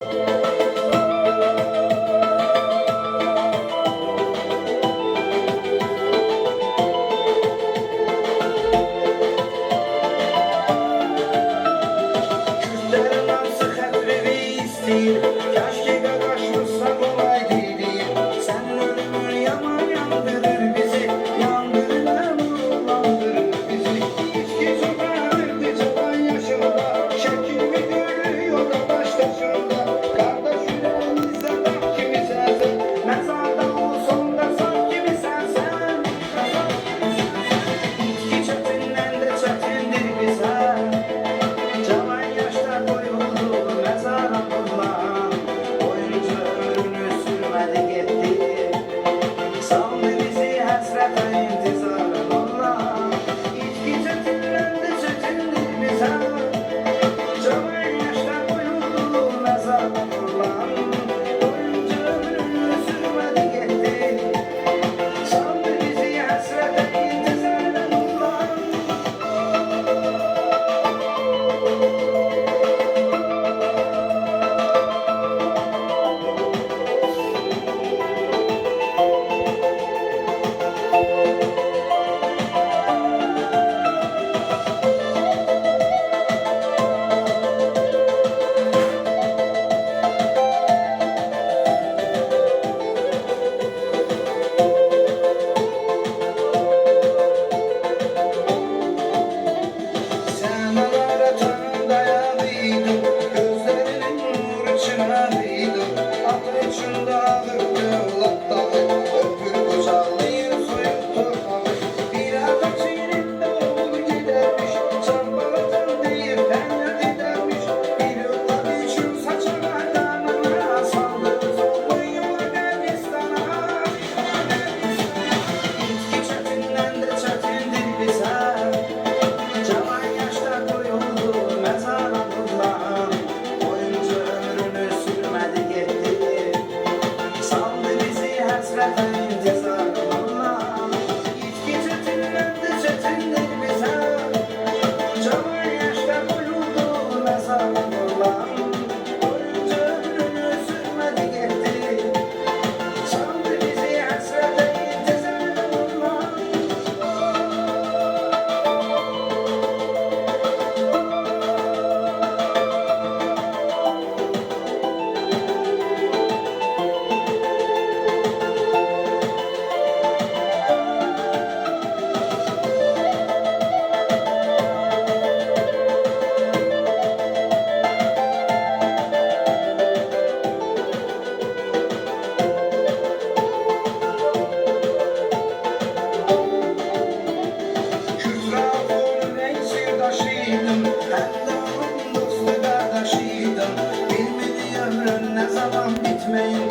Keşke kakaşmışsak olaydı. Sen ölümün yaman yandırır bizi, yandırır bulandırır bizi. İçki sokarırdı çoban yaşında, şekil mi görüyor da baş taşında. Kardeş yüreğimizde tak kimi sensen, mezarda olsun da sak kimi sensen. İçki çetinden de çetindir bize, cavan yaşta koyuldu mezara kullan. Oyuncu ömrünü sürmedi gitti, saldı bizi hasrete intizarın Allah. İçki çetinden de çetindir bize, cavan yaşta koyuldu mezara kullan. Oyuncu ömrünü sürmedi gitti, saldı bizi hasrete intizarın Allah. Semalara tanrı dayalıydım, gözlerinin nuru çınarıydım. Atı içinde ağırdı lattalı, öpür kucağlayır soyup torpalı. Bir atak şiirinde olur gidermiş, çarpaladan değil penler gidermiş. Bir yıllar için saçına kanına, saldı zorlu yola Gürcistan'a. İçki çetinden de çetindir bize, cavan yaşta koyuldu mezara kullan. Oyuncu ömrünü sürmedi gitti, saldı bizi hasrete intizarın Allah. İçki çetinden de çetindir bize, cavan yaşta koyuldu mezara kullan. Oyuncu ömrünü sürmedi gitti, saldı bizi hasrete intizarın Allah. Küfranın en sırdaşıydım, Allah'ın dostu kardeşiydim. Bilmedi ömrün ne zaman bitmeyin.